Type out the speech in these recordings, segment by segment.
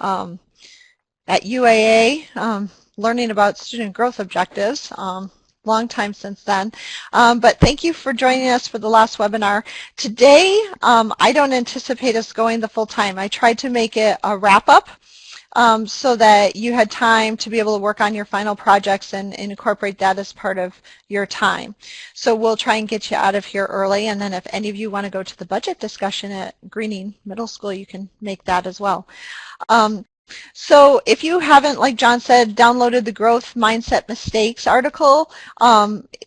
at UAA, learning about student growth objectives. Long time since then. But thank you for joining us for the last webinar. Today, I don't anticipate us going the full time. I tried to make it a wrap-up so that you had time to be able to work on your final projects and incorporate that as part of your time. So we'll try and get you out of here early, and then if any of you want to go to the budget discussion at Greening Middle School, you can make that as well. So if you haven't, like John said, downloaded the Growth Mindset Mistakes article,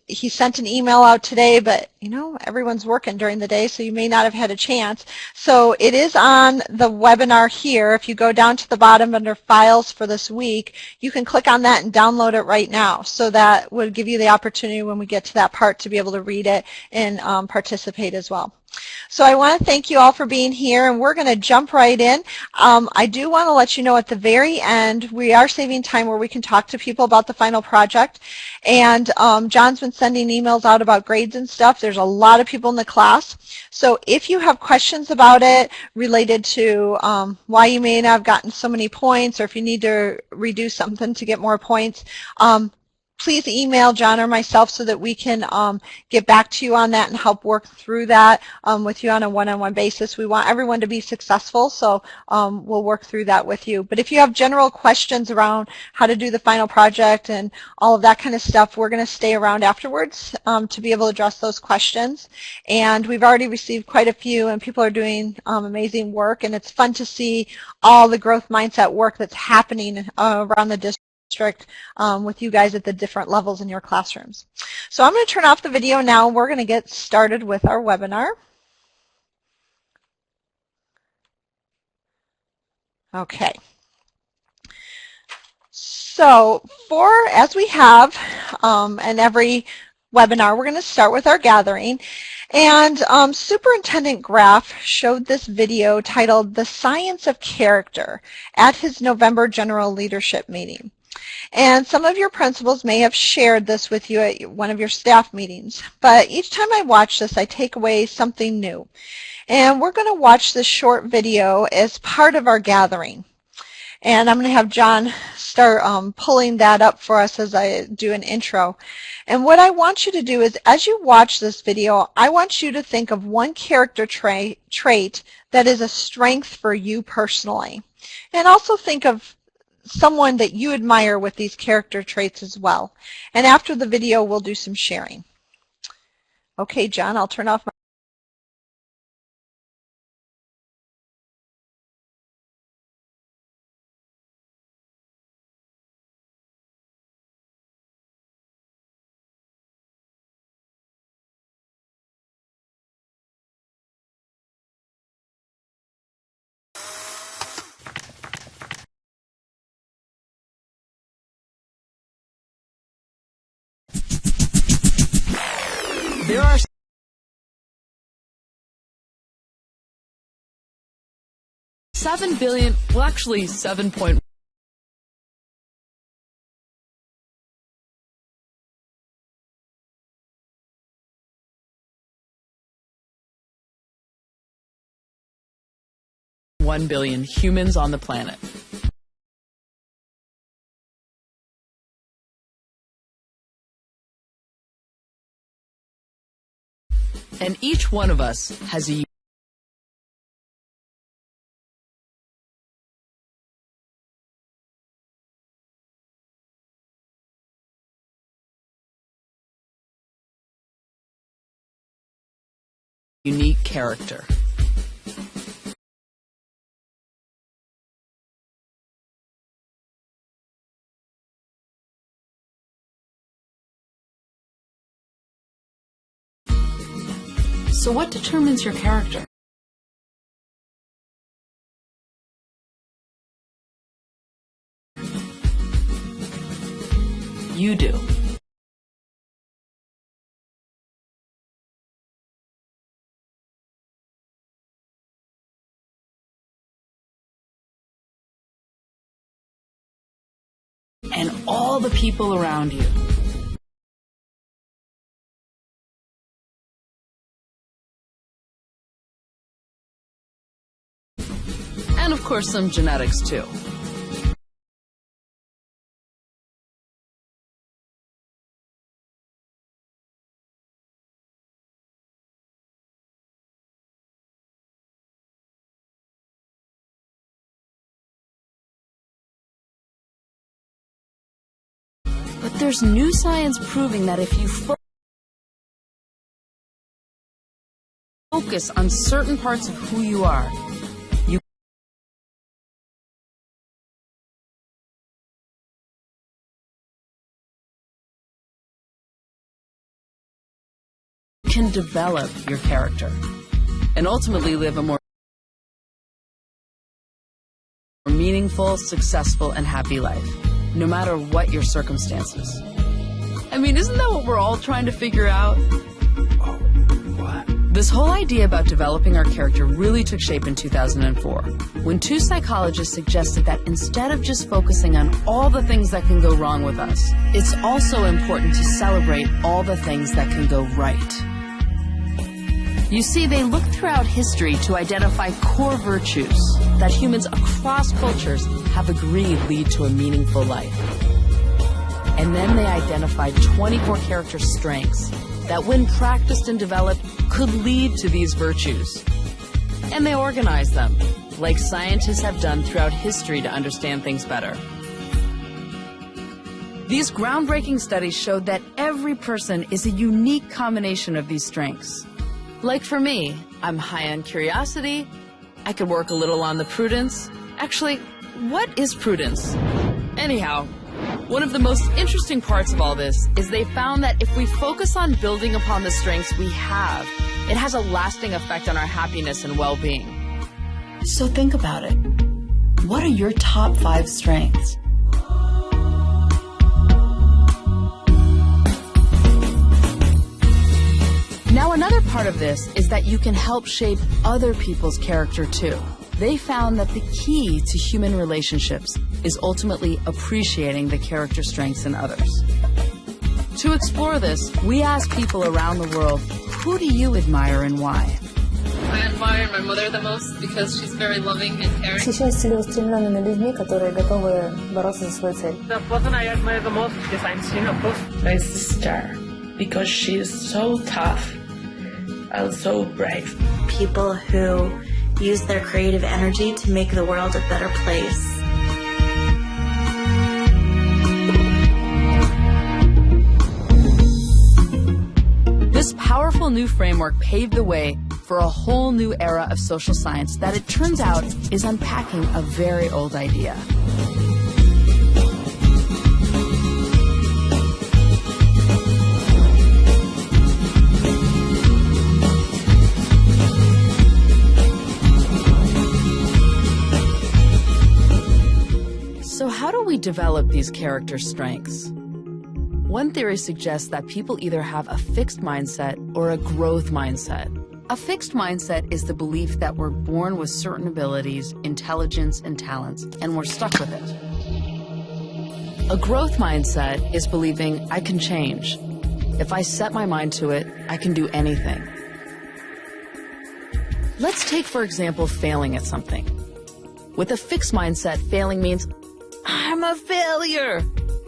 he sent an email out today, but you know, everyone's working during the day, so you may not have had a chance. So it is on the webinar here. If you go down to the bottom under Files for this week, you can click on that and download it right now. So that would give you the opportunity when we get to that part to be able to read it and participate as well. So I want to thank you all for being here, and we're going to jump right in. I do want to let you know at the very end, we are saving time where we can talk to people about the final project. And John's been sending emails out about grades and stuff. There's a lot of people in the class. So if you have questions about it related to why you may not have gotten so many points, or if you need to redo something to get more points, please email John or myself so that we can get back to you on that and help work through that with you on a one-on-one basis. We want everyone to be successful, so we'll work through that with you. But if you have general questions around how to do the final project and all of that kind of stuff, we're going to stay around afterwards to be able to address those questions. And we've already received quite a few, and people are doing amazing work, and it's fun to see all the growth mindset work that's happening around the district with you guys at the different levels in your classrooms. So I'm going to turn off the video now. We're going to get started with our webinar. Okay. So as we have in every webinar, we're going to start with our gathering. And Superintendent Graff showed this video titled "The Science of Character" at his November General Leadership Meeting. And some of your principals may have shared this with you at one of your staff meetings. But each time I watch this, I take away something new. And we're going to watch this short video as part of our gathering. And I'm going to have John start pulling that up for us as I do an intro. And what I want you to do is, as you watch this video, I want you to think of one character trait that is a strength for you personally. And also think of someone that you admire with these character traits as well. And after the video, we'll do some sharing. Okay, John, I'll turn off my... There are 7 billion, well actually 7.1 billion humans on the planet. And each one of us has a unique character. So what determines your character? You do. And all the people around you. And of course, course, some genetics too. But there's new science proving that if you focus on certain parts of who you are, you can develop your character and ultimately live a more meaningful, successful, and happy life, no matter what your circumstances. I mean, isn't that what we're all trying to figure out? This whole idea about developing our character really took shape in 2004, when two psychologists suggested that instead of just focusing on all the things that can go wrong with us, it's also important to celebrate all the things that can go right. You see, they looked throughout history to identify core virtues that humans across cultures have agreed lead to a meaningful life. And then they identified 24 character strengths that, when practiced and developed, could lead to these virtues. And they organized them, like scientists have done throughout history to understand things better. These groundbreaking studies showed that every person is a unique combination of these strengths. Like for me, I'm high on curiosity. I could work a little on the prudence. Actually, what is prudence? Anyhow, one of the most interesting parts of all this is they found that if we focus on building upon the strengths we have, it has a lasting effect on our happiness and well-being. So think about it. What are your top 5 strengths? Now, another part of this is that you can help shape other people's character too. They found that the key to human relationships is ultimately appreciating the character strengths in others. To explore this, we asked people around the world, who do you admire and why? I admire my mother the most because she's very loving and caring. Восхищаюсь целеустремленными людьми, которые готовы бороться за свою цель. The person I admire the most is my sister, because she is so tough and so brave. People who use their creative energy to make the world a better place. This powerful new framework paved the way for a whole new era of social science that, it turns out, is unpacking a very old idea. So how do we develop these character strengths? One theory suggests that people either have a fixed mindset or a growth mindset. A fixed mindset is the belief that we're born with certain abilities, intelligence, and talents, and we're stuck with it. A growth mindset is believing I can change. If I set my mind to it, I can do anything. Let's take, for example, failing at something. With a fixed mindset, failing means I'm a failure.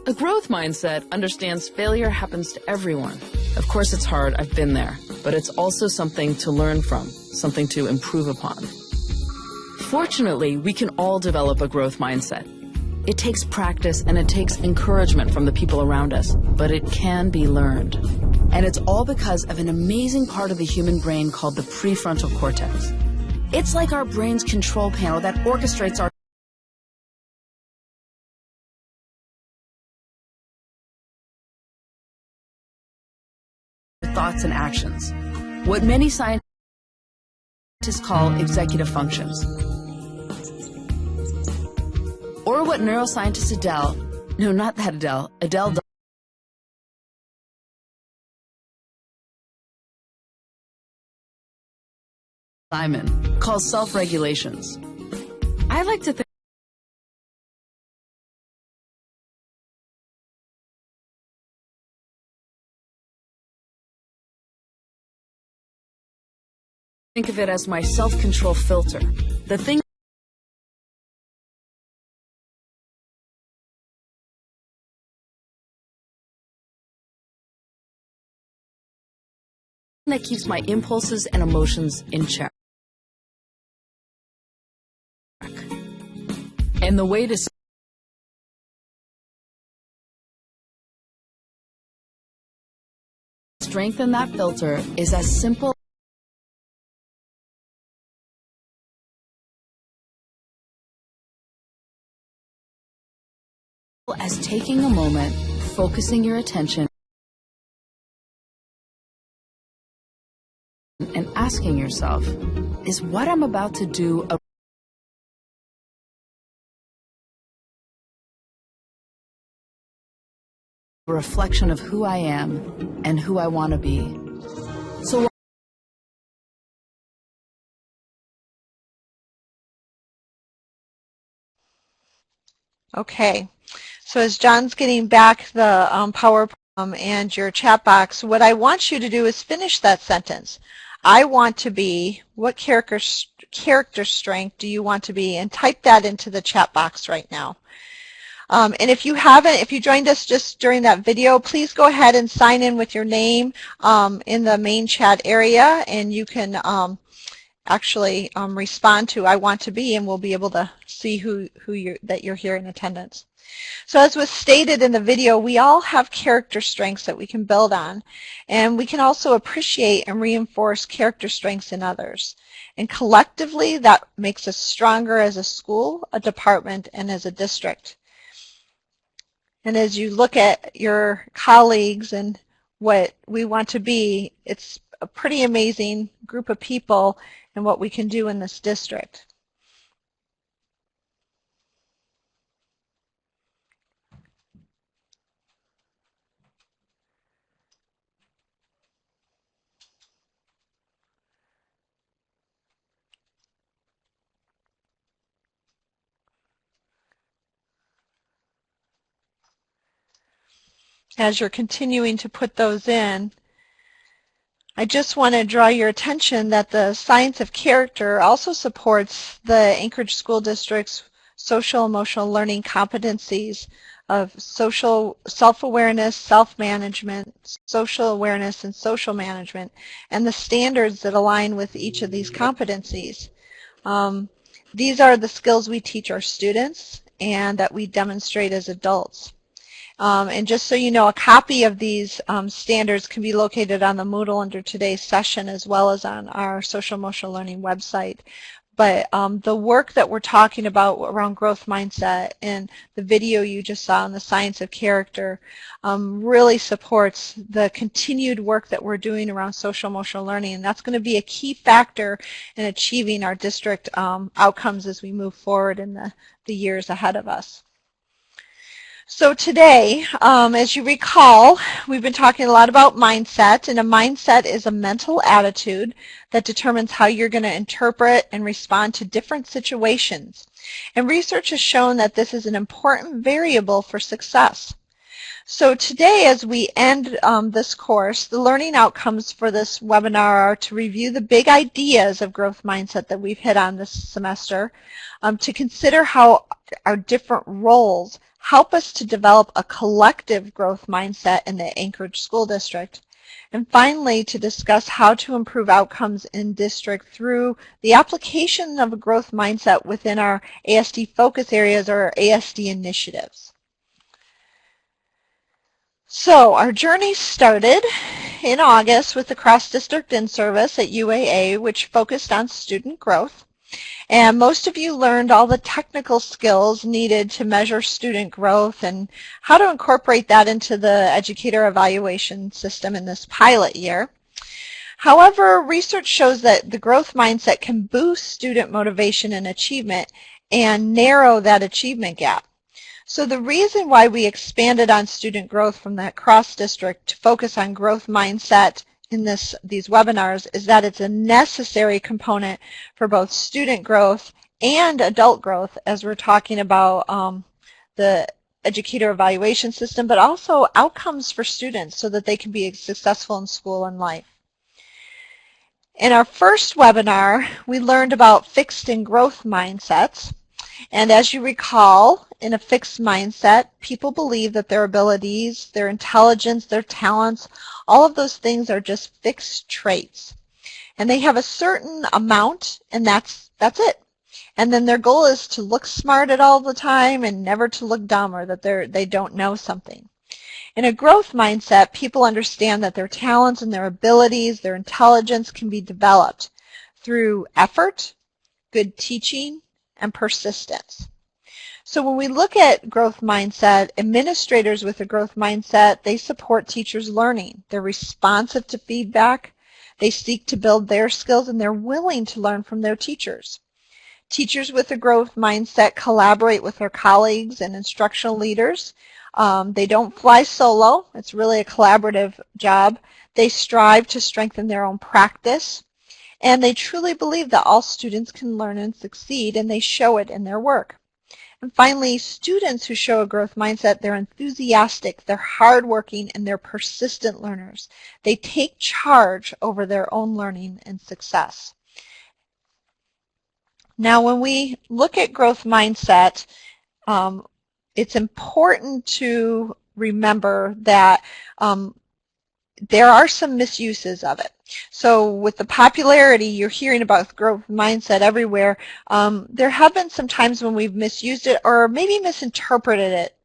A growth mindset understands failure happens to everyone. Of course, it's hard, I've been there, but it's also something to learn from, something to improve upon. Fortunately, we can all develop a growth mindset. It takes practice and it takes encouragement from the people around us, but it can be learned. And it's all because of an amazing part of the human brain called the prefrontal cortex. It's like our brain's control panel that orchestrates our thoughts and actions, what many scientists call executive functions, or what neuroscientist Adele Simon calls self-regulations. I like to think of it as my self-control filter, the thing that keeps my impulses and emotions in check. And the way to strengthen that filter is as simple as taking a moment, focusing your attention, and asking yourself, is what I'm about to do a reflection of who I am and who I want to be? So Okay, so as John's getting back the PowerPoint and your chat box, what I want you to do is finish that sentence. I want to be, what character strength do you want to be? And type that into the chat box right now. And if you haven't, if you joined us just during that video, please go ahead and sign in with your name in the main chat area, and you can actually respond to I want to be, and we'll be able to see that you're here in attendance. So as was stated in the video, we all have character strengths that we can build on, and we can also appreciate and reinforce character strengths in others. And collectively, that makes us stronger as a school, a department, and as a district. And as you look at your colleagues and what we want to be, it's a pretty amazing group of people and what we can do in this district. As you're continuing to put those in, I just want to draw your attention that the science of character also supports the Anchorage School District's social emotional learning competencies of social self-awareness, self-management, social awareness, and social management, and the standards that align with each of these competencies. These are the skills we teach our students and that we demonstrate as adults. And just so you know, a copy of these standards can be located on the Moodle under today's session, as well as on our social emotional learning website. But the work that we're talking about around growth mindset and the video you just saw on the science of character really supports the continued work that we're doing around social emotional learning. And that's going to be a key factor in achieving our district outcomes as we move forward in the years ahead of us. So today, as you recall, we've been talking a lot about mindset, and a mindset is a mental attitude that determines how you're going to interpret and respond to different situations. And research has shown that this is an important variable for success. So today, as we end this course, the learning outcomes for this webinar are to review the big ideas of growth mindset that we've hit on this semester, to consider how our different roles help us to develop a collective growth mindset in the Anchorage School District. And finally, to discuss how to improve outcomes in district through the application of a growth mindset within our ASD focus areas or ASD initiatives. So our journey started in August with the cross-district in-service at UAA, which focused on student growth. And most of you learned all the technical skills needed to measure student growth and how to incorporate that into the educator evaluation system in this pilot year. However, research shows that the growth mindset can boost student motivation and achievement and narrow that achievement gap. So the reason why we expanded on student growth from that cross-district to focus on growth mindset in these webinars is that it's a necessary component for both student growth and adult growth as we're talking about the educator evaluation system, but also outcomes for students so that they can be successful in school and life. In our first webinar, we learned about fixed and growth mindsets. And as you recall, in a fixed mindset, people believe that their abilities, their intelligence, their talents, all of those things are just fixed traits. And they have a certain amount, and that's it. And then their goal is to look smart at all the time and never to look dumb or that they don't know something. In a growth mindset, people understand that their talents and their abilities, their intelligence can be developed through effort, good teaching, and persistence. So when we look at growth mindset, administrators with a growth mindset, they support teachers' learning. They're responsive to feedback. They seek to build their skills, and they're willing to learn from their teachers. Teachers with a growth mindset collaborate with their colleagues and instructional leaders. They don't fly solo. It's really a collaborative job. They strive to strengthen their own practice. And they truly believe that all students can learn and succeed, and they show it in their work. And finally, students who show a growth mindset, they're enthusiastic, they're hardworking, and they're persistent learners. They take charge over their own learning and success. Now, when we look at growth mindset, it's important to remember that there are some misuses of it. So with the popularity, you're hearing about growth mindset everywhere. There have been some times when we've misused it or maybe misinterpreted it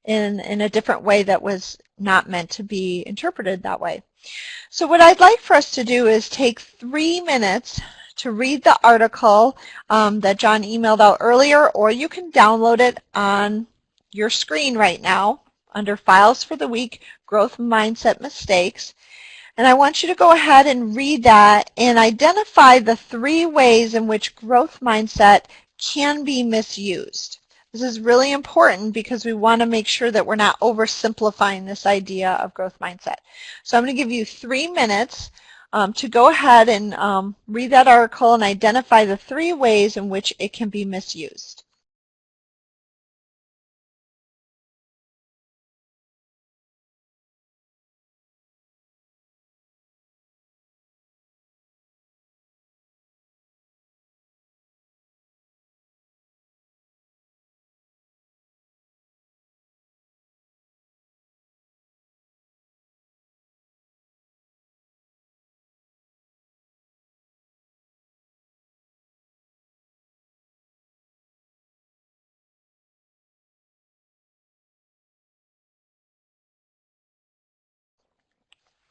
in a different way that was not meant to be interpreted that way. So what I'd like for us to do is take 3 minutes to read the article that John emailed out earlier, or you can download it on your screen right now under Files for the Week, Growth Mindset Mistakes. And I want you to go ahead and read that and identify the 3 ways in which growth mindset can be misused. This is really important because we want to make sure that we're not oversimplifying this idea of growth mindset. So I'm going to give you 3 minutes to go ahead and read that article and identify the 3 ways in which it can be misused.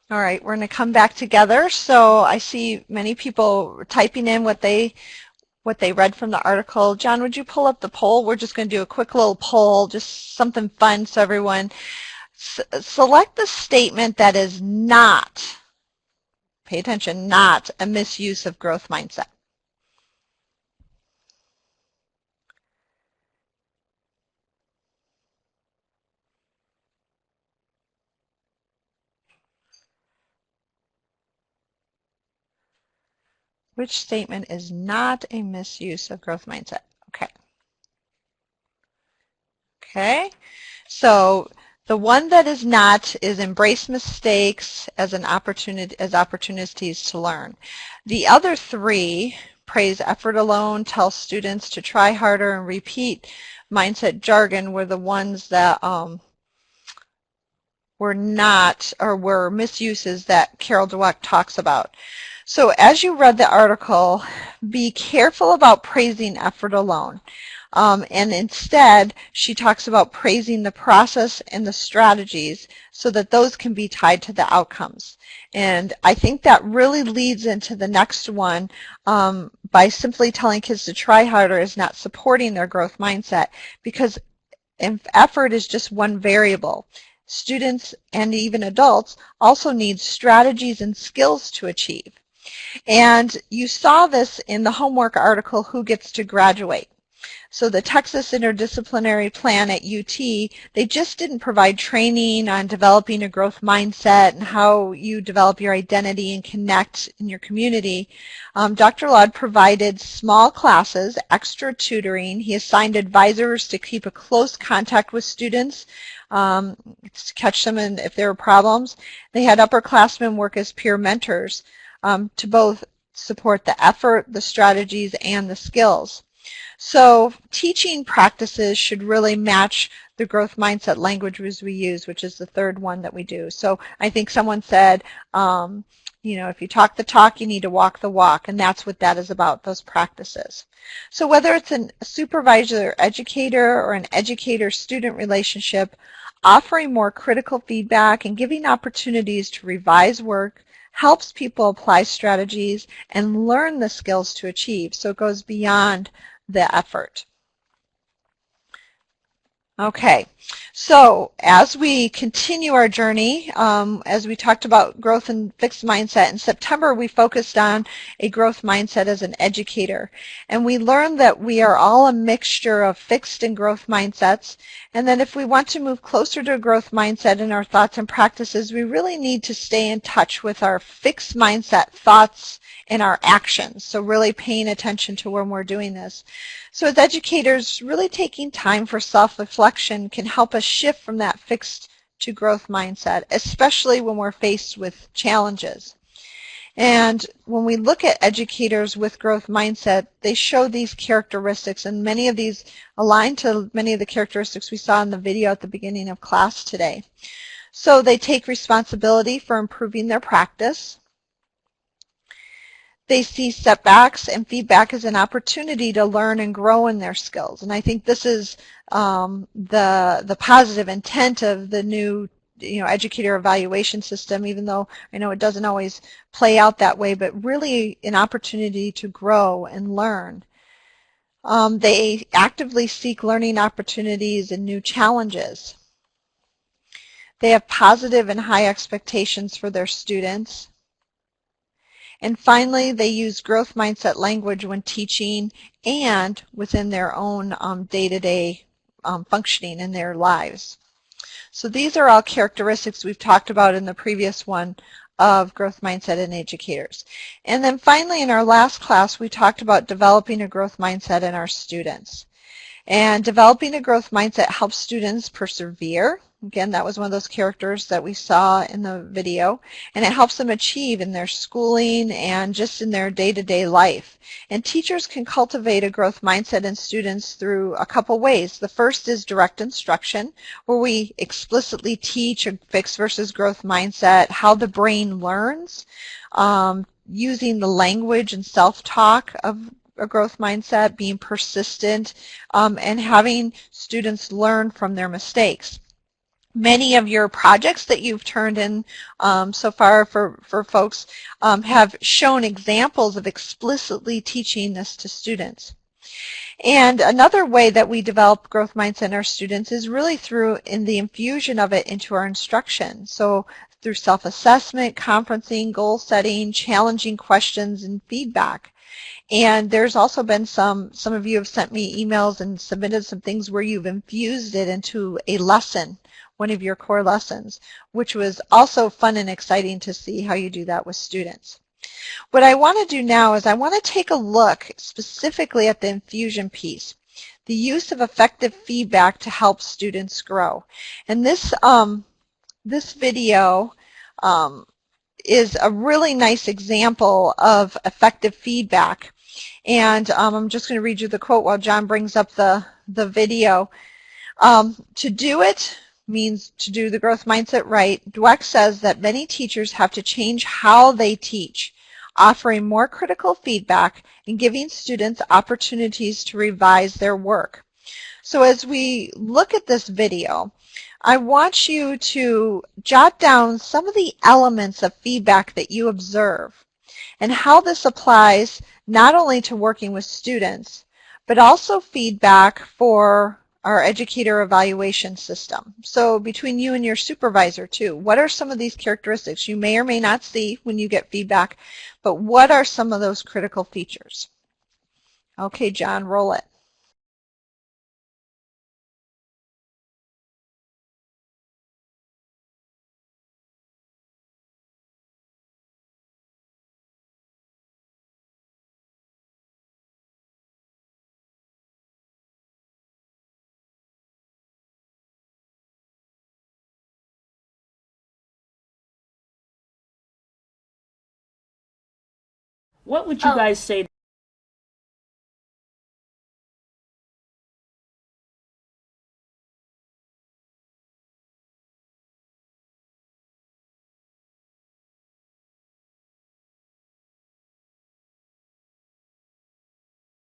All right, we're going to come back together. So I see many people typing in what they read from the article. John, would you pull up the poll? We're just going to do a quick little poll, just something fun so everyone select the statement that is not, pay attention, not a misuse of growth mindset. Which statement is not a misuse of growth mindset? Okay. Okay. So the one that is not is embrace mistakes as opportunities to learn. The other 3, praise effort alone, tell students to try harder, and repeat mindset jargon, were the ones that were not or were misuses that Carol Dweck talks about. So as you read the article, be careful about praising effort alone. And instead, she talks about praising the process and the strategies so that those can be tied to the outcomes. And I think that really leads into the next one. By simply telling kids to try harder is not supporting their growth mindset, because effort is just one variable. Students and even adults also need strategies and skills to achieve. And you saw this in the homework article, Who Gets to Graduate? So the Texas Interdisciplinary Plan at UT, they just didn't provide training on developing a growth mindset and how you develop your identity and connect in your community. Dr. Laud provided small classes, extra tutoring. He assigned advisors to keep a close contact with students, to catch them if there were problems. They had upperclassmen work as peer mentors to both support the effort, the strategies, and the skills. So teaching practices should really match the growth mindset languages we use, which is the third one that we do. So I think someone said, if you talk the talk, you need to walk the walk, and that's what that is about, those practices. So whether it's a supervisor-educator or an educator-student relationship, offering more critical feedback and giving opportunities to revise work helps people apply strategies and learn the skills to achieve. So it goes beyond the effort. Okay, so as we continue our journey, as we talked about growth and fixed mindset, in September we focused on a growth mindset as an educator. And we learned that we are all a mixture of fixed and growth mindsets, and that if we want to move closer to a growth mindset in our thoughts and practices, we really need to stay in touch with our fixed mindset thoughts and our actions. So really paying attention to when we're doing this. So as educators, really taking time for self-reflection can help us shift from that fixed to growth mindset, especially when we're faced with challenges. And when we look at educators with growth mindset, they show these characteristics, and many of these align to many of the characteristics we saw in the video at the beginning of class today. So they take responsibility for improving their practice. They see setbacks and feedback as an opportunity to learn and grow in their skills. And I think this is the positive intent of the new educator evaluation system, even though I know it doesn't always play out that way, but really an opportunity to grow and learn. They actively seek learning opportunities and new challenges. They have positive and high expectations for their students. And finally, they use growth mindset language when teaching and within their own day-to-day functioning in their lives. So these are all characteristics we've talked about in the previous one of growth mindset in educators. And then finally, in our last class, we talked about developing a growth mindset in our students. And developing a growth mindset helps students persevere. Again, that was one of those characters that we saw in the video. And it helps them achieve in their schooling and just in their day-to-day life. And teachers can cultivate a growth mindset in students through a couple ways. The first is direct instruction, where we explicitly teach a fixed versus growth mindset, how the brain learns, using the language and self-talk of a growth mindset, being persistent, and having students learn from their mistakes. Many of your projects that you've turned in so far for folks have shown examples of explicitly teaching this to students. And another way that we develop growth mindset in our students is really through the infusion of it into our instruction. So through self-assessment, conferencing, goal setting, challenging questions, and feedback. And there's also been some of you have sent me emails and submitted some things where you've infused it into a lesson, one of your core lessons, which was also fun and exciting to see how you do that with students. What I want to do now is I want to take a look specifically at the infusion piece, the use of effective feedback to help students grow. And this video is a really nice example of effective feedback. And I'm just going to read you the quote while John brings up the video. To do it means to do the growth mindset right. Dweck says that many teachers have to change how they teach, offering more critical feedback and giving students opportunities to revise their work. So as we look at this video, I want you to jot down some of the elements of feedback that you observe and how this applies not only to working with students, but also feedback for our educator evaluation system. So between you and your supervisor too, what are some of these characteristics you may or may not see when you get feedback, but what are some of those critical features? Okay, John, roll it. What would you guys say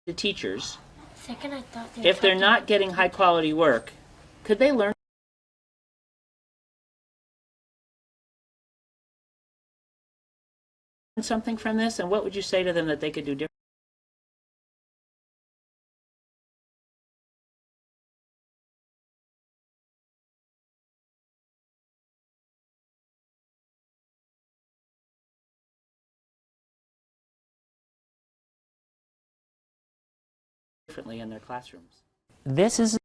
the teachers, Second, I thought if they're not getting high quality work, could they learn something from this? And what would you say to them that they could do differently in their classrooms? This is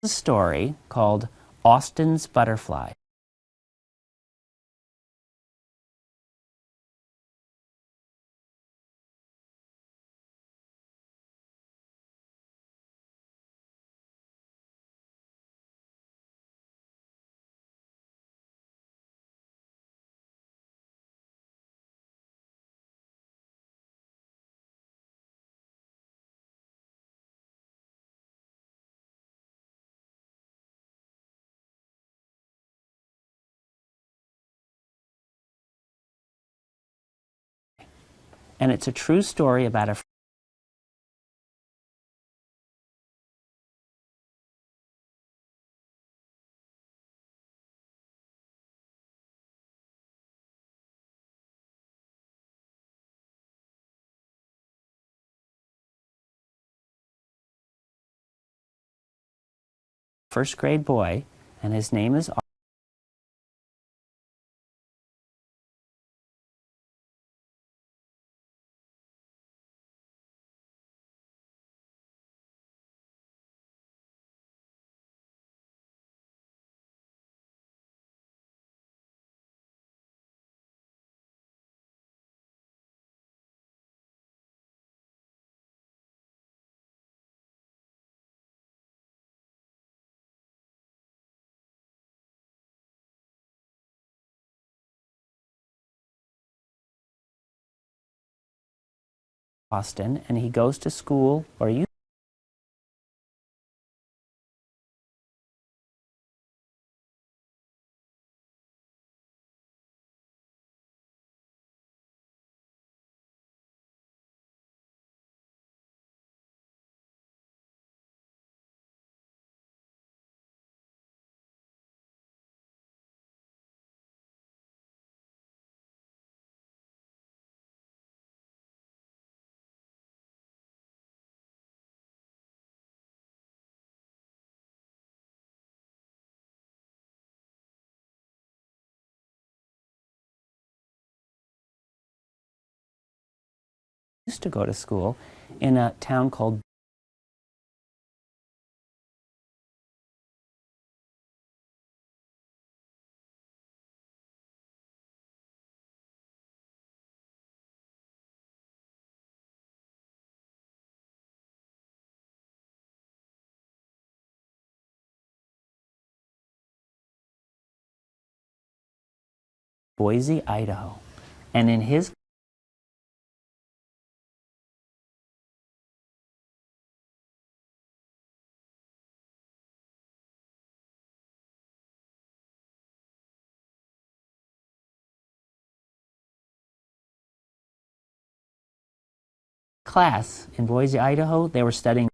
a story called Austin's Butterfly. And it's a true story about a first grade boy, and his name is Austin, and he goes to school, or you used to go to school in a town called Boise, Idaho. And in his class in Boise, Idaho, they were studying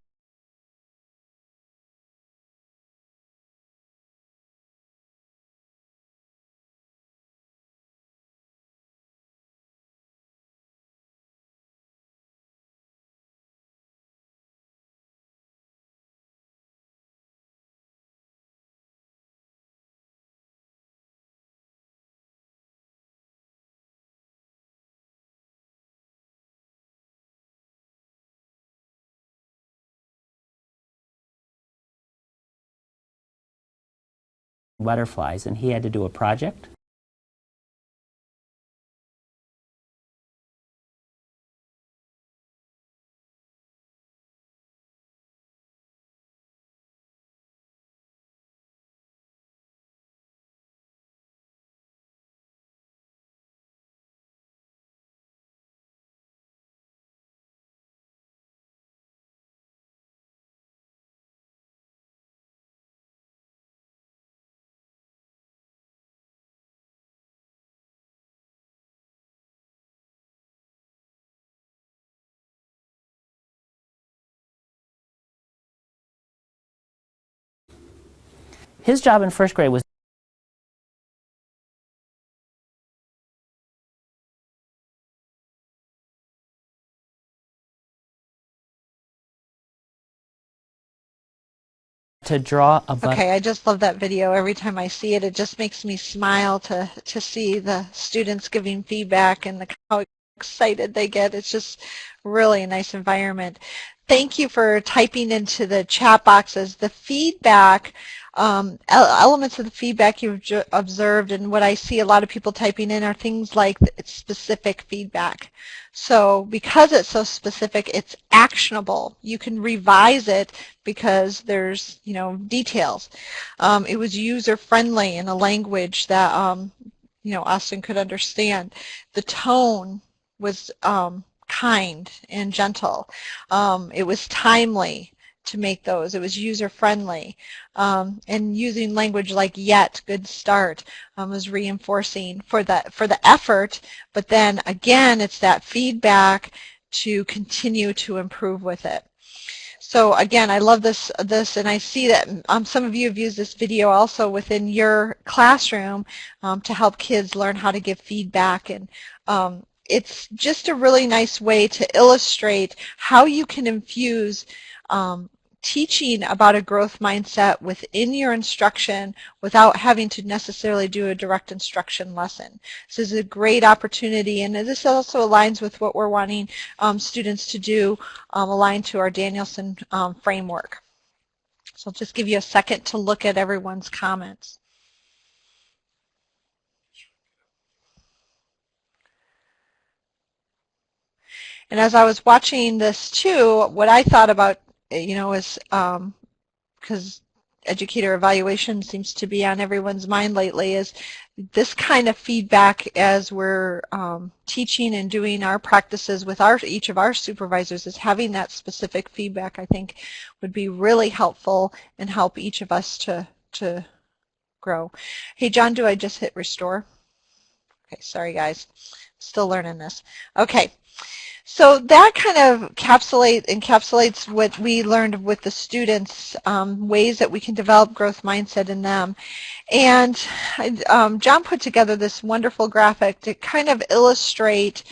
butterflies, and he had to do a project. His job in first grade was to draw a button. Okay, I just love that video. Every time I see it, it just makes me smile to see the students giving feedback and how excited they get. It's just really a nice environment. Thank you for typing into the chat boxes the feedback, elements of the feedback you've observed, and what I see a lot of people typing in are things like specific feedback. So because it's so specific, it's actionable. You can revise it because there's, details. It was user-friendly in a language that, Austin could understand. The tone was kind and gentle. It was timely to make those. It was user-friendly. And using language like yet, good start, was reinforcing for the effort, but then again, it's that feedback to continue to improve with it. So again, I love this, and I see that some of you have used this video also within your classroom to help kids learn how to give feedback, and it's just a really nice way to illustrate how you can infuse teaching about a growth mindset within your instruction without having to necessarily do a direct instruction lesson. This is a great opportunity, and this also aligns with what we're wanting students to do, aligned to our Danielson framework. So I'll just give you a second to look at everyone's comments. And as I was watching this too, what I thought about, is because educator evaluation seems to be on everyone's mind lately, is this kind of feedback as we're teaching and doing our practices with each of our supervisors, is having that specific feedback, I think, would be really helpful and help each of us to grow. Hey, John, do I just hit restore? Okay, sorry guys, still learning this. Okay. So that kind of encapsulates what we learned with the students, ways that we can develop growth mindset in them. And John put together this wonderful graphic to kind of illustrate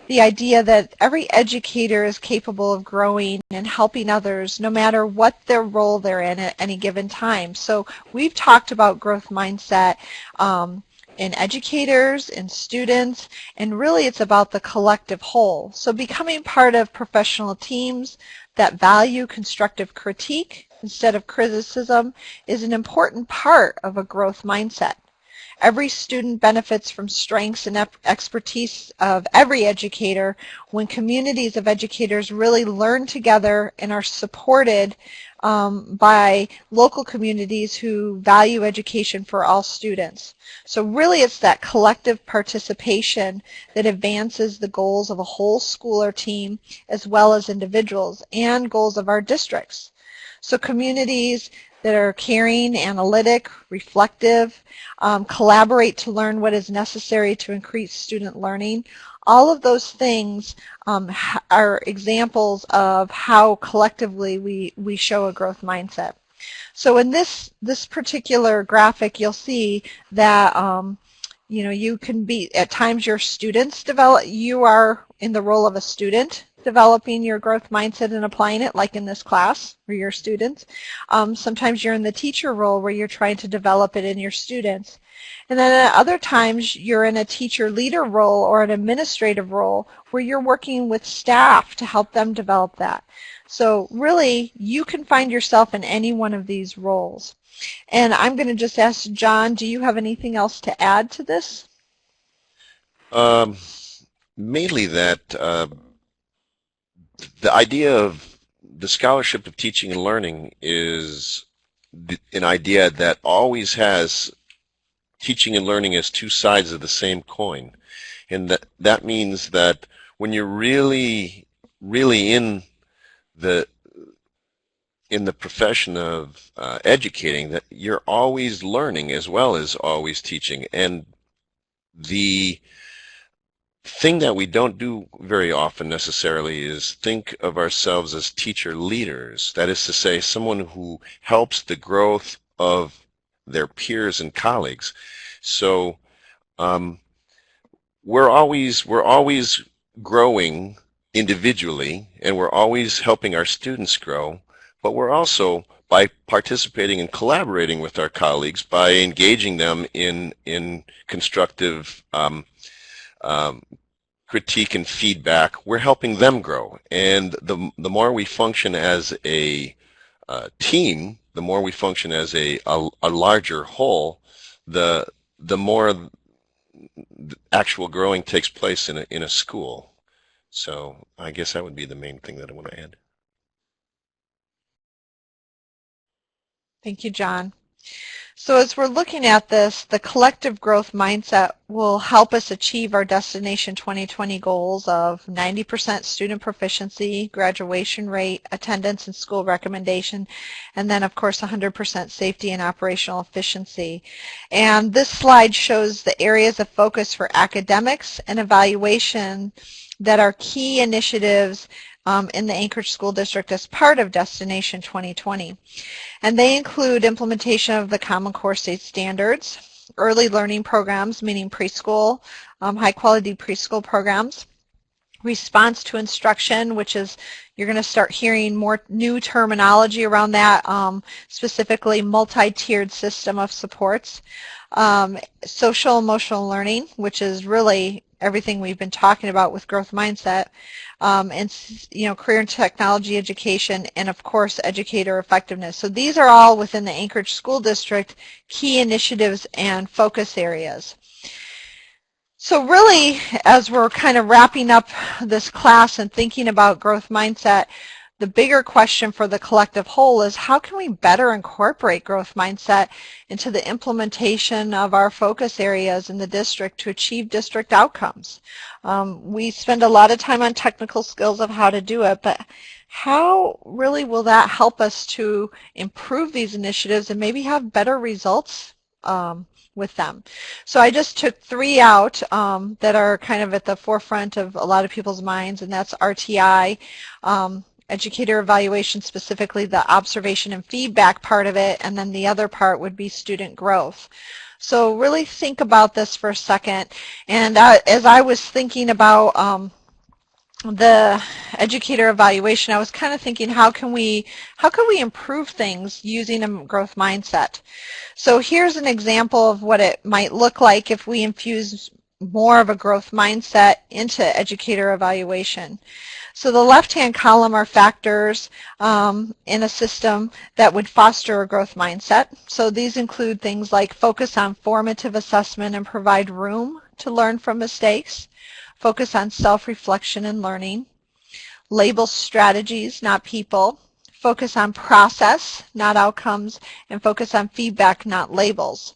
the idea that every educator is capable of growing and helping others no matter what their role they're in at any given time. So we've talked about growth mindset in educators, in students, and really it's about the collective whole. So becoming part of professional teams that value constructive critique instead of criticism is an important part of a growth mindset. Every student benefits from strengths and expertise of every educator when communities of educators really learn together and are supported by local communities who value education for all students. So really it's that collective participation that advances the goals of a whole school or team as well as individuals and goals of our districts. So communities that are caring, analytic, reflective, collaborate to learn what is necessary to increase student learning. All of those things are examples of how collectively we show a growth mindset. So in this particular graphic, you'll see that you can be, at times your students develop, you are in the role of a student developing your growth mindset and applying it, like in this class for your students. Sometimes you're in the teacher role where you're trying to develop it in your students. And then at other times you're in a teacher leader role or an administrative role where you're working with staff to help them develop that. So really you can find yourself in any one of these roles. And I'm going to just ask John, do you have anything else to add to this? Mainly that the idea of the scholarship of teaching and learning is an idea that always has teaching and learning as two sides of the same coin. And that means that when you're really in the profession of educating, that you're always learning as well as always teaching. And the thing that we don't do very often necessarily is think of ourselves as teacher leaders. That is to say, someone who helps the growth of their peers and colleagues. So we're always growing individually, and we're always helping our students grow, but we're also, by participating and collaborating with our colleagues, by engaging them in constructive critique and feedback, we're helping them grow. And the more we function as a team, the more we function as a larger whole, the more actual growing takes place in a school. So I guess that would be the main thing that I want to add. Thank you, John. So as we're looking at this, the collective growth mindset will help us achieve our Destination 2020 goals of 90% student proficiency, graduation rate, attendance and school recommendation, and then of course 100% safety and operational efficiency. And this slide shows the areas of focus for academics and evaluation that are key initiatives in the Anchorage School District as part of Destination 2020. And they include implementation of the Common Core State Standards, early learning programs, meaning preschool, high-quality preschool programs, response to instruction, which is, you're going to start hearing more new terminology around that, specifically multi-tiered system of supports, social emotional learning, which is really everything we've been talking about with growth mindset, and career and technology education, and of course educator effectiveness. So these are all within the Anchorage School District key initiatives and focus areas. So really, as we're kind of wrapping up this class and thinking about growth mindset, the bigger question for the collective whole is, how can we better incorporate growth mindset into the implementation of our focus areas in the district to achieve district outcomes? We spend a lot of time on technical skills of how to do it, but how really will that help us to improve these initiatives and maybe have better results with them? So I just took 3 out that are kind of at the forefront of a lot of people's minds, and that's RTI, educator evaluation, specifically the observation and feedback part of it, and then the other part would be student growth. So really think about this for a second. And as I was thinking about the educator evaluation, I was kind of thinking, how can we improve things using a growth mindset? So here's an example of what it might look like if we infuse more of a growth mindset into educator evaluation. So the left-hand column are factors in a system that would foster a growth mindset. So these include things like focus on formative assessment and provide room to learn from mistakes, focus on self-reflection and learning, label strategies, not people, focus on process, not outcomes, and focus on feedback, not labels.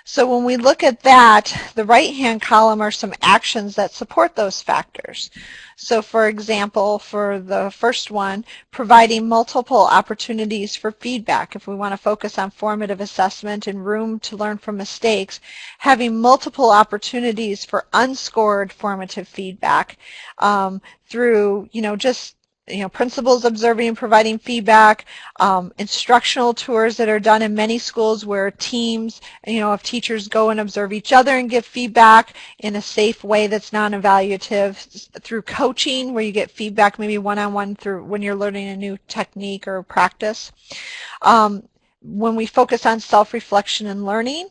So when we look at that, the right-hand column are some actions that support those factors. So for example, for the first one, providing multiple opportunities for feedback. If we want to focus on formative assessment and room to learn from mistakes, having multiple opportunities for unscored formative feedback through, principals observing and providing feedback, instructional tours that are done in many schools where teams, of teachers go and observe each other and give feedback in a safe way that's non-evaluative, through coaching where you get feedback maybe one-on-one through when you're learning a new technique or practice. When we focus on self-reflection and learning,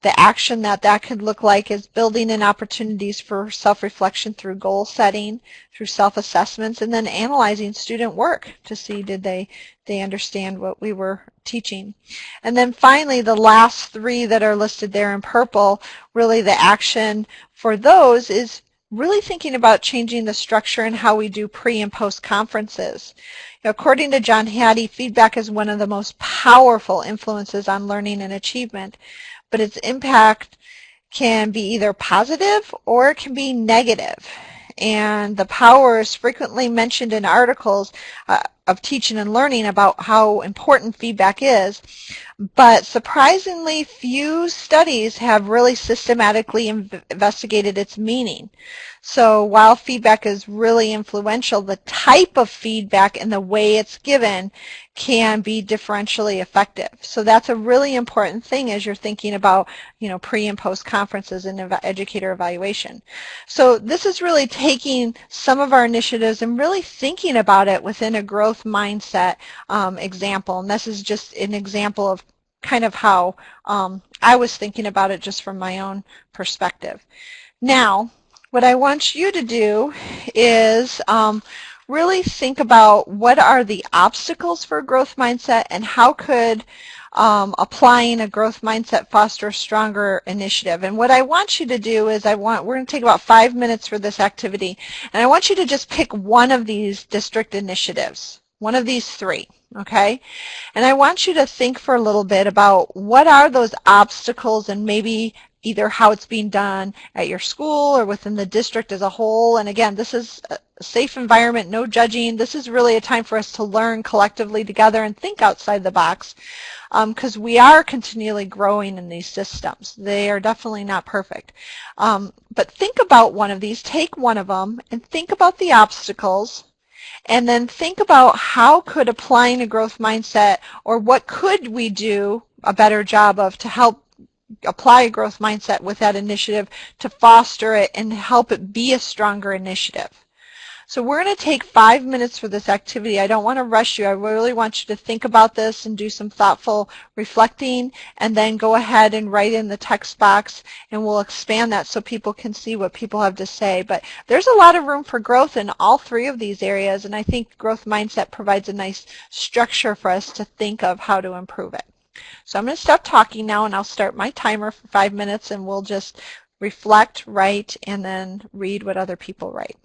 the action that could look like is building in opportunities for self-reflection through goal setting, through self-assessments, and then analyzing student work to see did they understand what we were teaching. And then finally, the last 3 that are listed there in purple, really the action for those is really thinking about changing the structure and how we do pre and post conferences. According to John Hattie, feedback is one of the most powerful influences on learning and achievement, but its impact can be either positive or it can be negative. And the power is frequently mentioned in articles of teaching and learning about how important feedback is, but surprisingly few studies have really systematically investigated its meaning. So while feedback is really influential, the type of feedback and the way it's given can be differentially effective. So that's a really important thing as you're thinking about, pre and post conferences and educator evaluation. So this is really taking some of our initiatives and really thinking about it within a growth mindset example. And this is just an example of kind of how I was thinking about it just from my own perspective. Now, what I want you to do is really think about what are the obstacles for a growth mindset and how could applying a growth mindset foster a stronger initiative. And what I want you to do is we're going to take about 5 minutes for this activity, and I want you to just pick one of these district initiatives, one of these three, okay? And I want you to think for a little bit about what are those obstacles and maybe either how it's being done at your school or within the district as a whole. And again, this is a safe environment, no judging. This is really a time for us to learn collectively together and think outside the box, because we are continually growing in these systems. They are definitely not perfect. But think about one of these, take one of them, and think about the obstacles. And then think about how could applying a growth mindset, or what could we do a better job of to help apply a growth mindset with that initiative to foster it and help it be a stronger initiative. So we're going to take 5 minutes for this activity. I don't want to rush you. I really want you to think about this and do some thoughtful reflecting, and then go ahead and write in the text box, and we'll expand that so people can see what people have to say. But there's a lot of room for growth in all three of these areas, and I think growth mindset provides a nice structure for us to think of how to improve it. So I'm going to stop talking now, and I'll start my timer for 5 minutes, and we'll just reflect, write, and then read what other people write.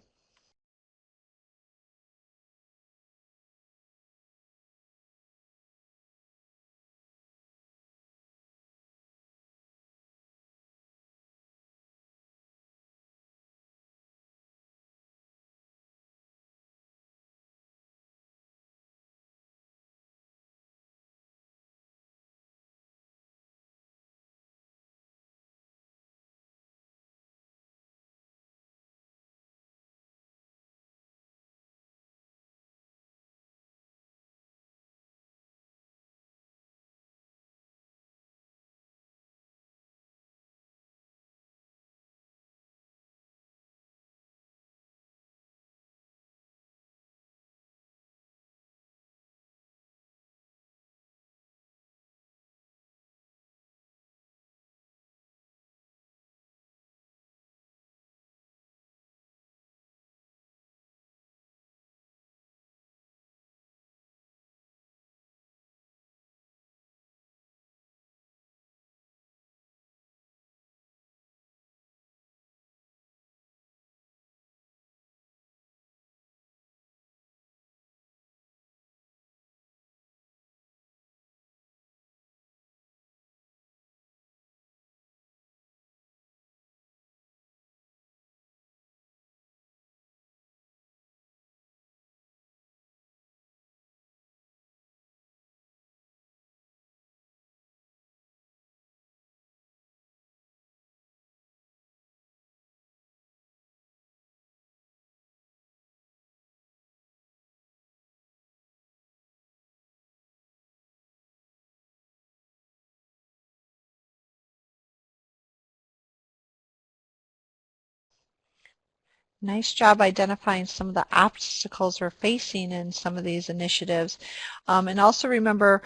Nice job identifying some of the obstacles we're facing in some of these initiatives. And also remember,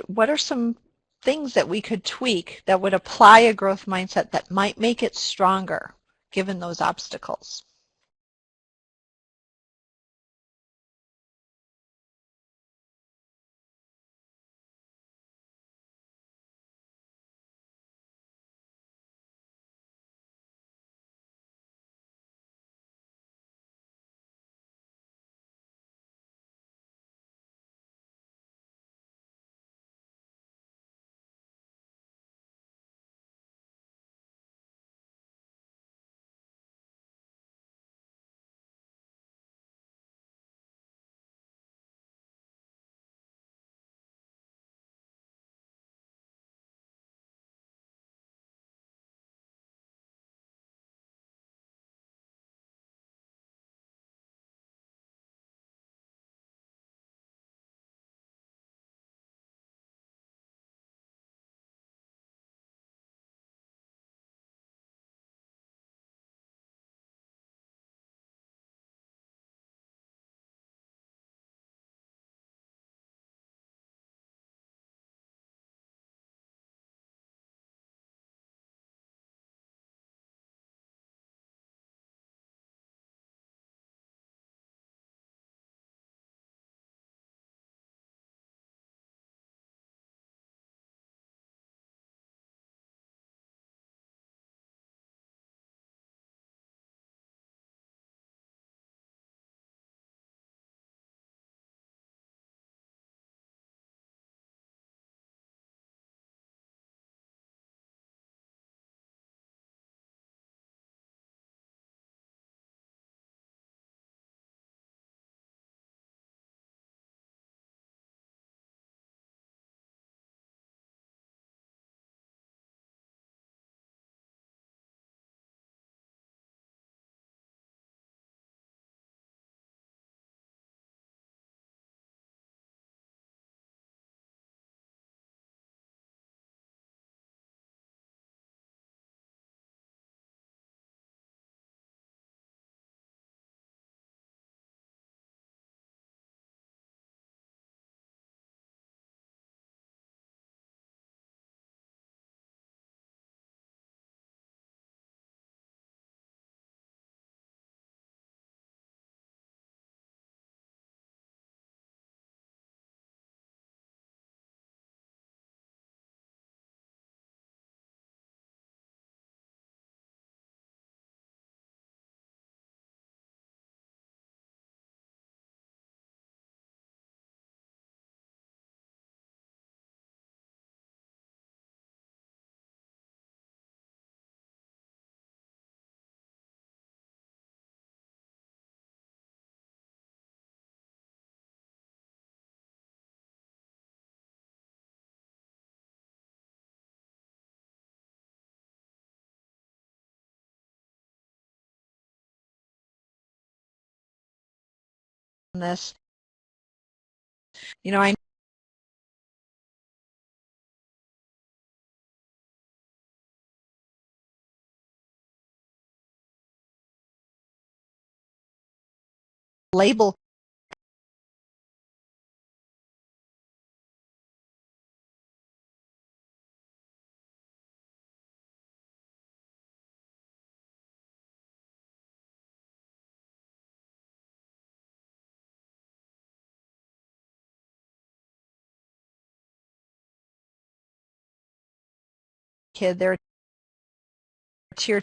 what are some things that we could tweak that would apply a growth mindset that might make it stronger given those obstacles? this. You know, I label kid, they're tier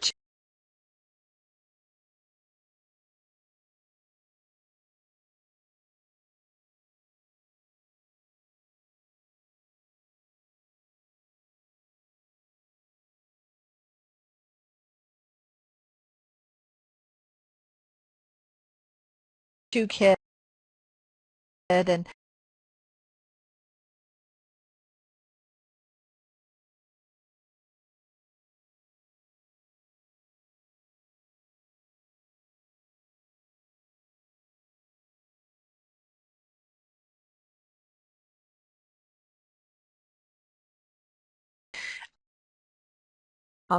2 kid, and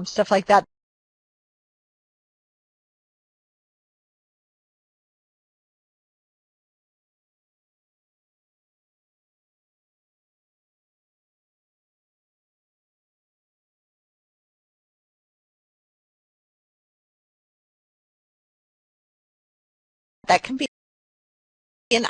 stuff like that. That can be an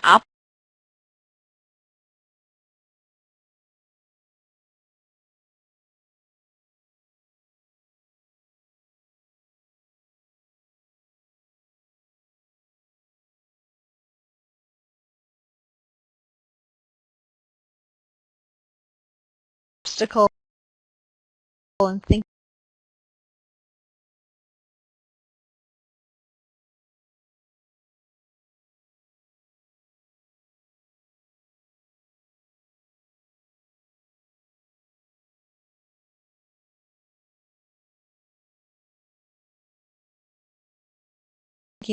obstacle in thinking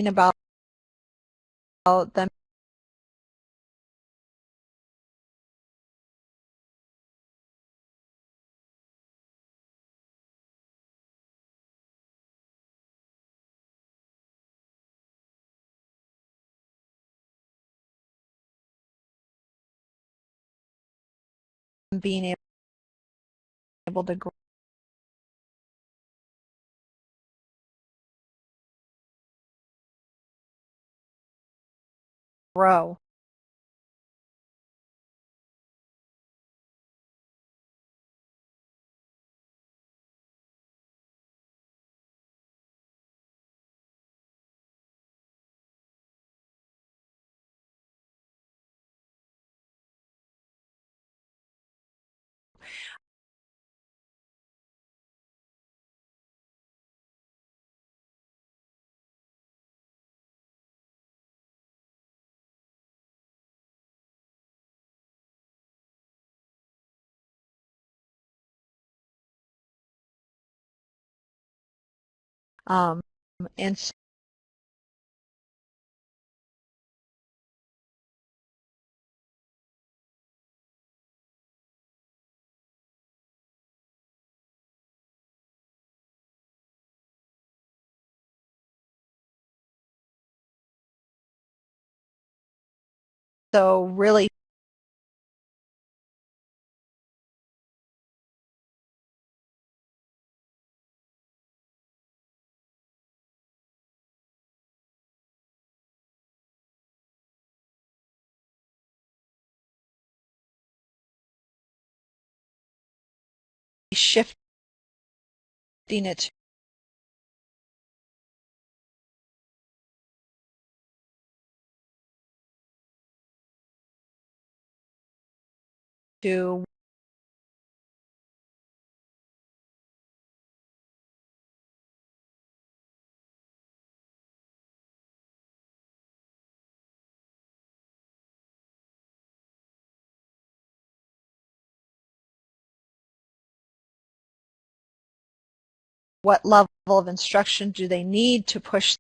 about them being able to grow. Um, and so really shifting it to what level of instruction do they need to push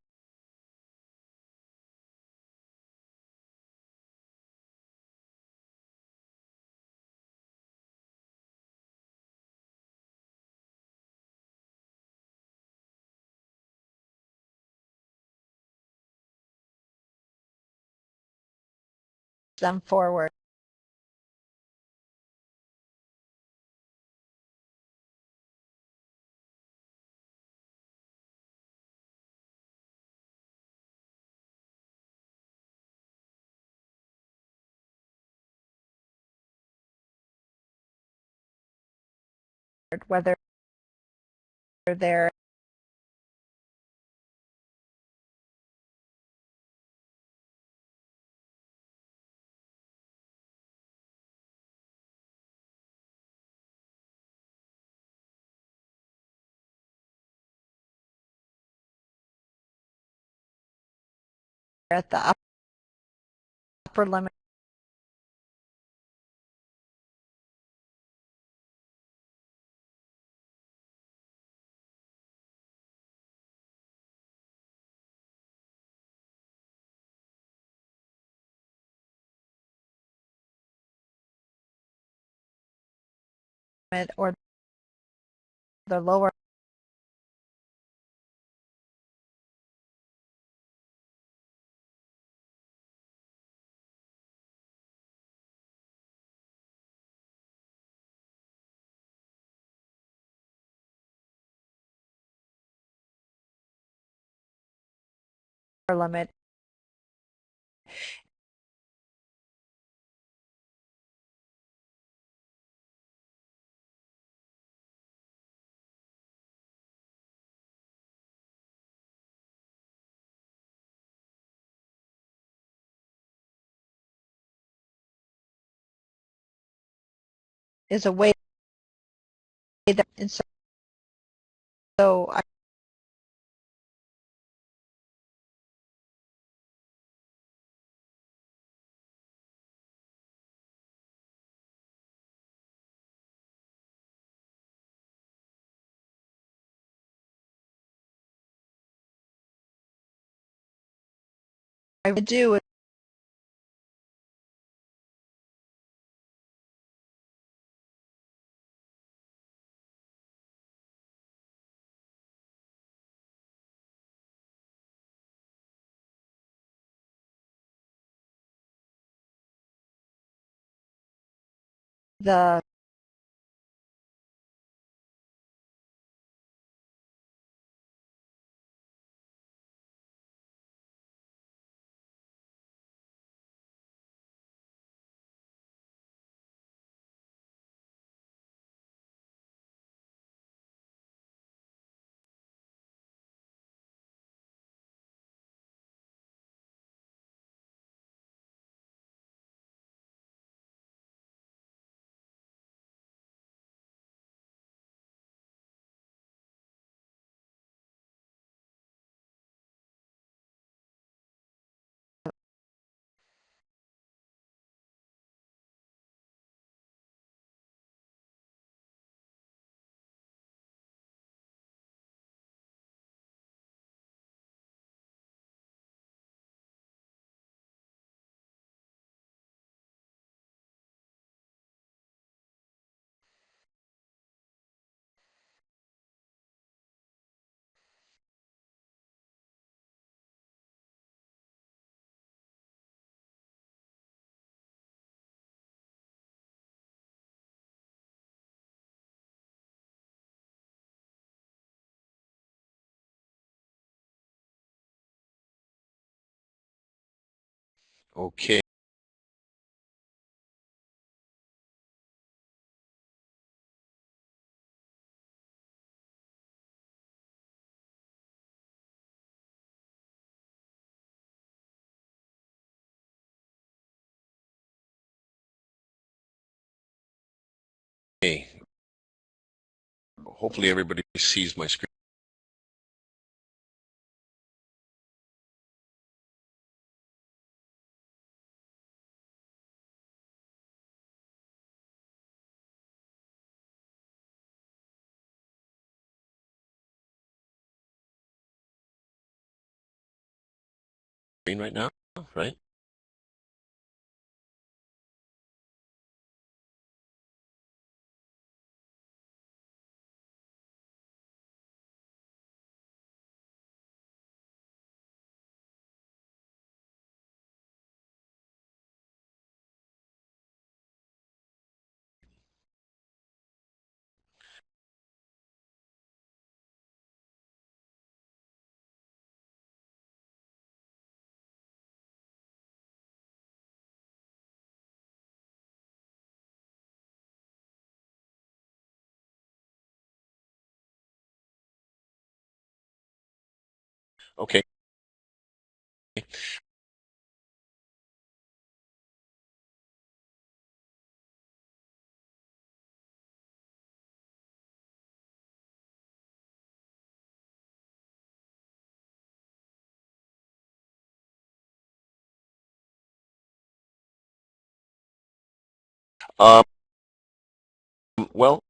them forward. Whether they're at the upper limit or the lower limit is a way that, and so I would do the Okay. Hopefully everybody sees my screen right now, right? Okay. Um, well,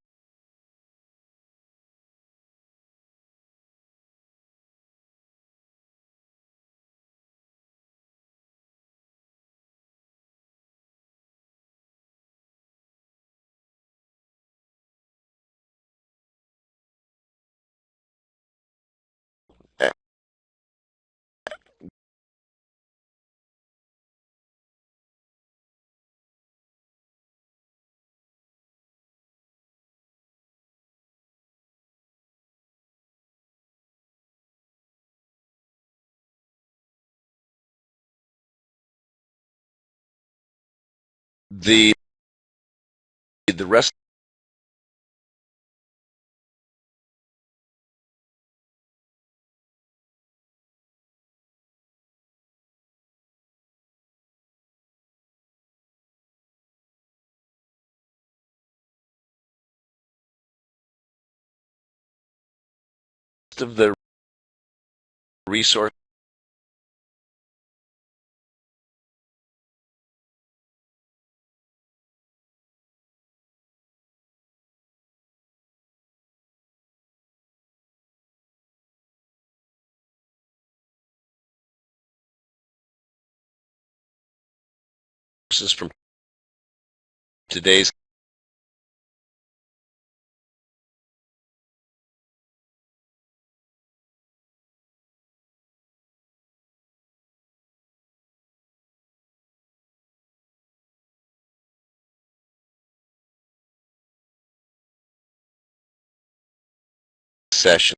the the rest of the resources from today's session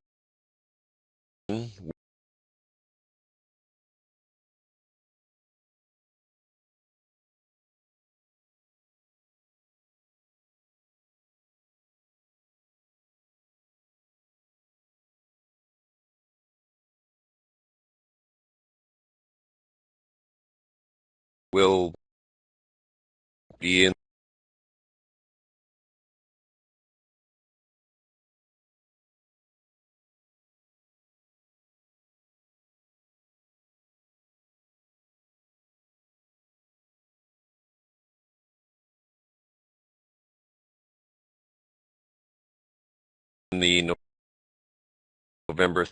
will be in the November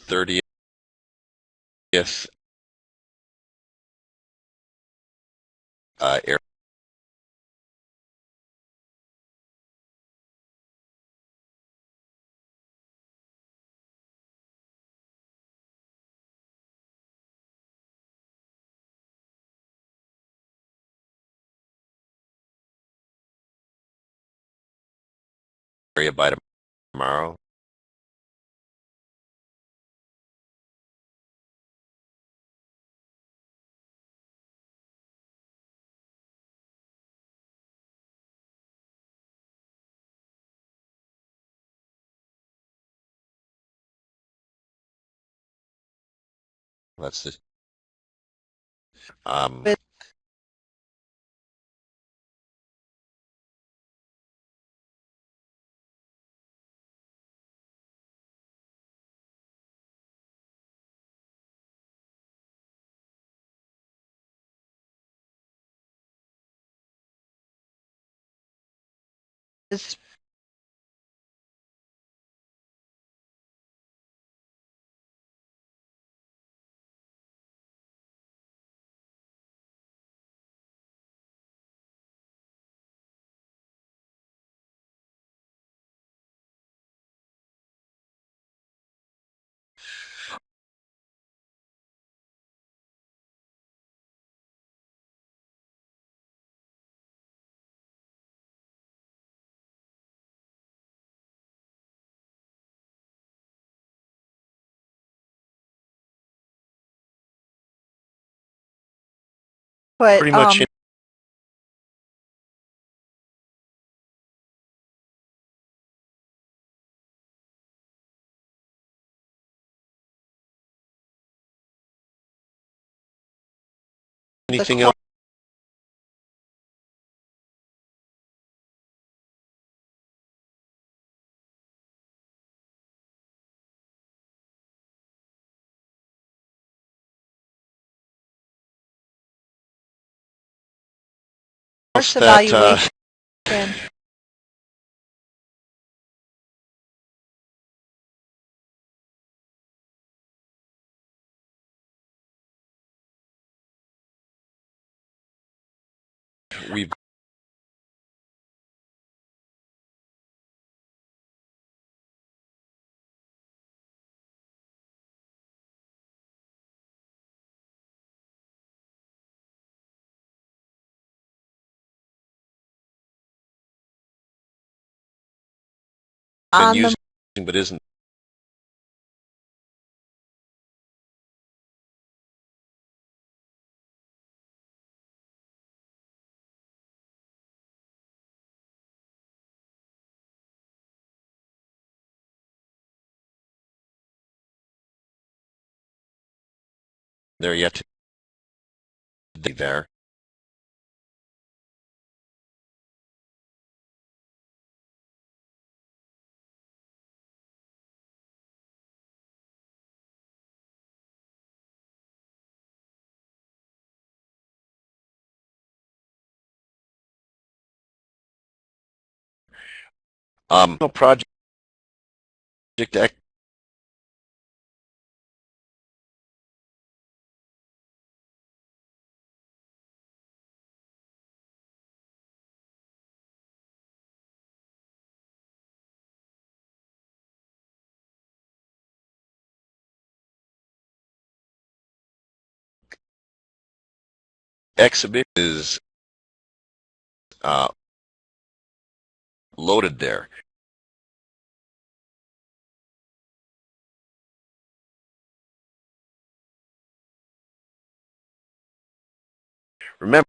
'30th area by tomorrow. That's the um, with this put Pretty much anything else course that evaluation. we've been On using the but isn't there yet today there. No project exhibit is uh, loaded there. Remember,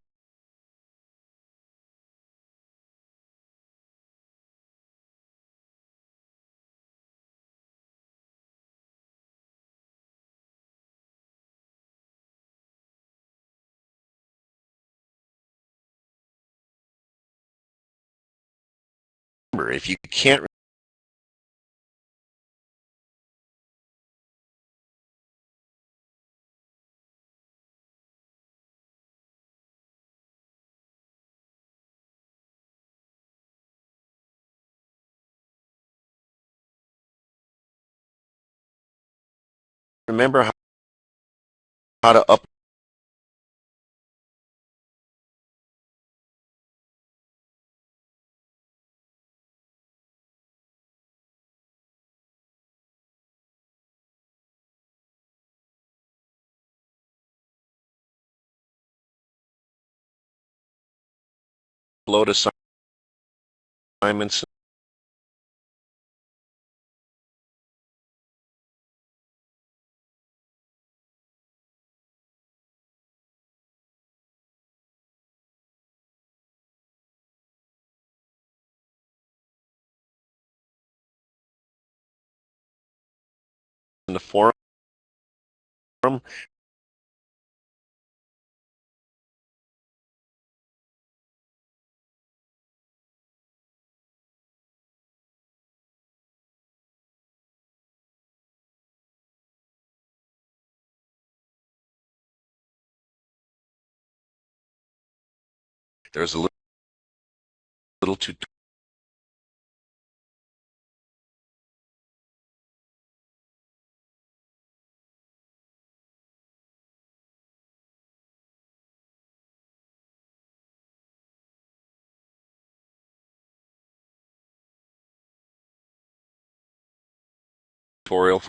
if you can't remember how to upload assignments in the forum? There's a little tutorial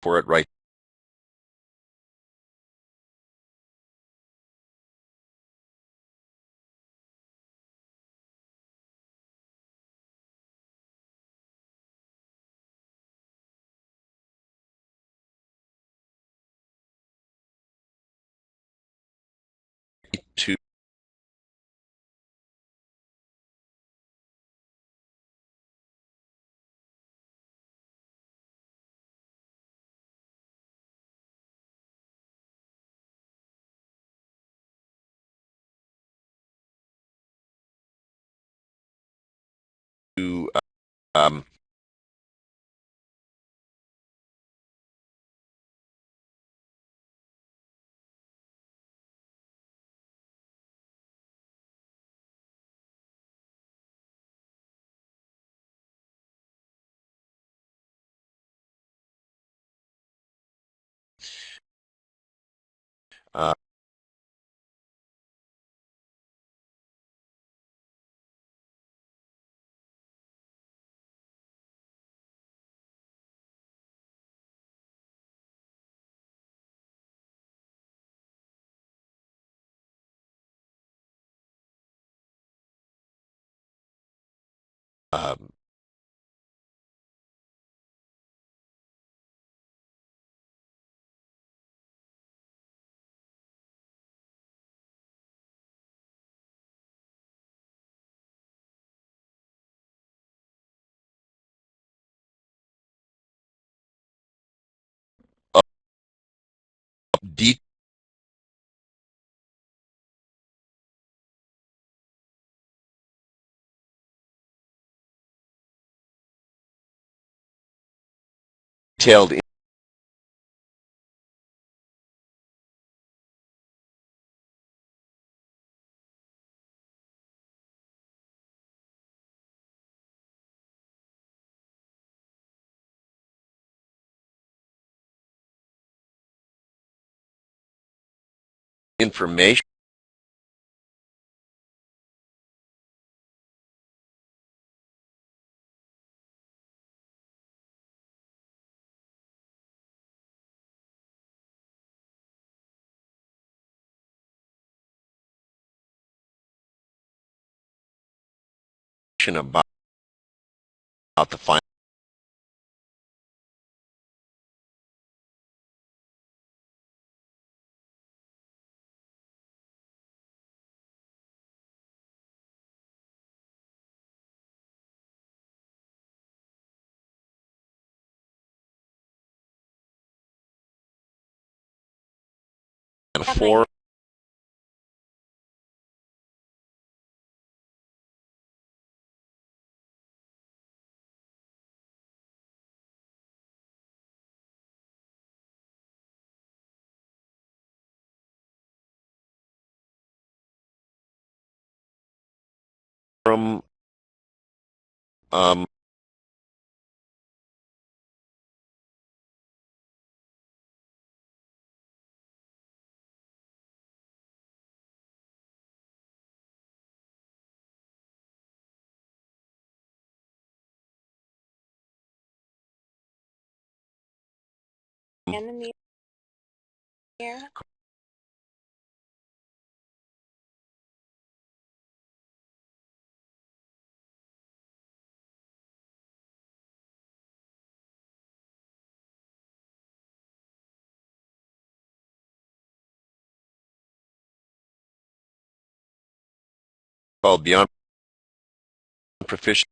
for it right um, uh, um, detailed information about the final four. From um, called Beyond Proficiency.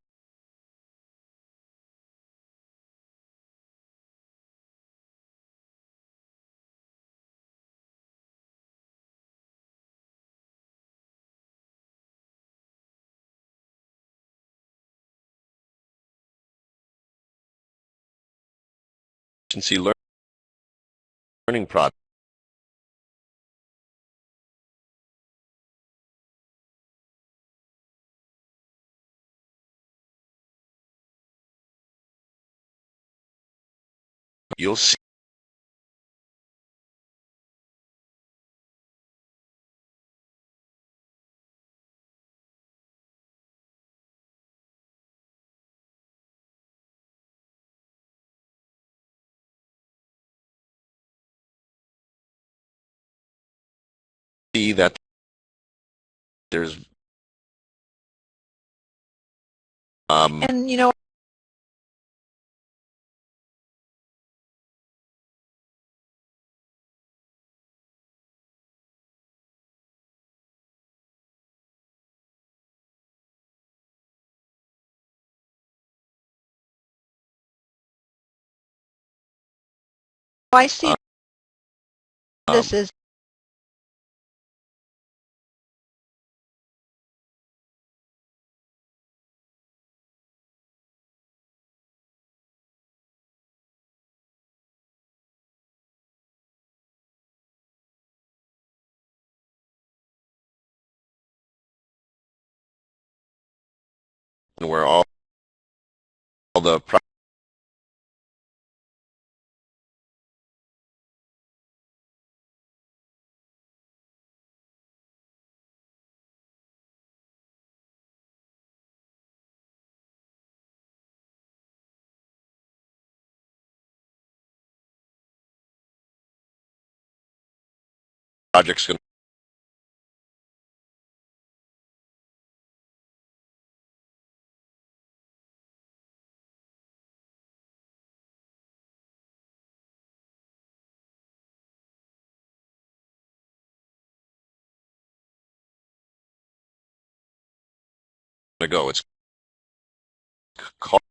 Learning product. You'll see that there's And you know, I see this as where all the project's going to go. It's called